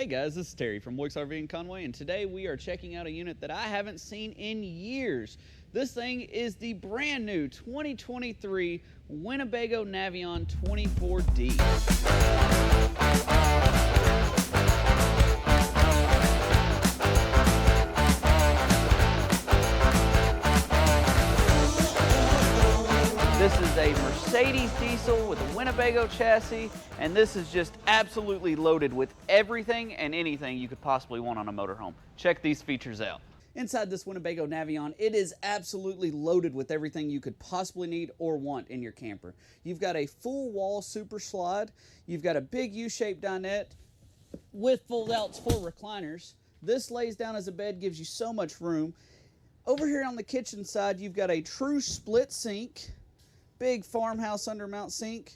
Hey guys, this is Terry from Moix RV in Conway, and today we are checking out a unit that I haven't seen in years. This thing is the brand new 2023 Winnebago Navion 24D. This is a Mercedes diesel with a Winnebago chassis, and this is just absolutely loaded with everything and anything you could possibly want on a motorhome. Check these features out. Inside this Winnebago Navion, it is absolutely loaded with everything you could possibly need or want in your camper. You've got a full wall super slide, you've got a big U-shaped dinette with fold-outs for recliners. This lays down as a bed, gives you so much room. Over here on the kitchen side, you've got a true split sink, big farmhouse undermount sink.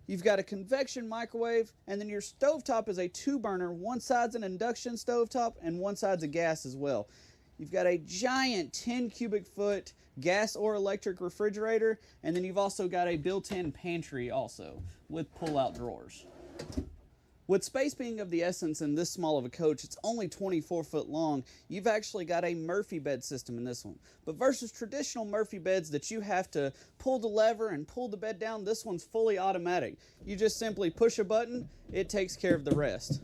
You've got a convection microwave, and then your stovetop is a 2-burner. One side's an induction stovetop and one side's a gas as well. You've got a giant 10 cubic foot gas or electric refrigerator, and then you've also got a built-in pantry also with pull-out drawers. With space being of the essence in this small of a coach, it's only 24 foot long, you've actually got a Murphy bed system in this one. But versus traditional Murphy beds that you have to pull the lever and pull the bed down, this one's fully automatic. You just simply push a button, it takes care of the rest.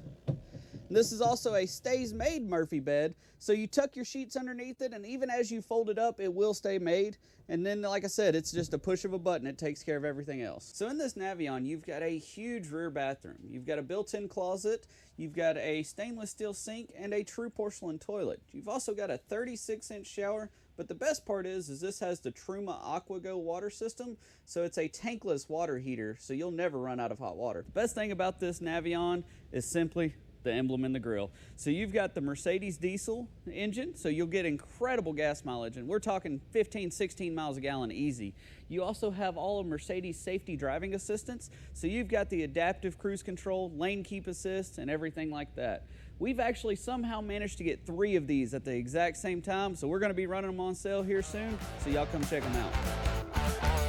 This is also a stays made Murphy bed, so you tuck your sheets underneath it, and even as you fold it up, it will stay made. And then, like I said, it's just a push of a button. It takes care of everything else. So in this Navion, you've got a huge rear bathroom. You've got a built-in closet. You've got a stainless steel sink and a true porcelain toilet. You've also got a 36-inch shower. But the best part is this has the Truma AquaGo water system, so it's a tankless water heater, so you'll never run out of hot water. The best thing about this Navion is simply the emblem in the grill. So you've got the Mercedes diesel engine, so you'll get incredible gas mileage, and we're talking 15, 16 miles a gallon easy. You also have all of Mercedes safety driving assistance, so you've got the adaptive cruise control, lane keep assist, and everything like that. We've actually somehow managed to get 3 of these at the exact same time, so we're going to be running them on sale here soon, so y'all come check them out.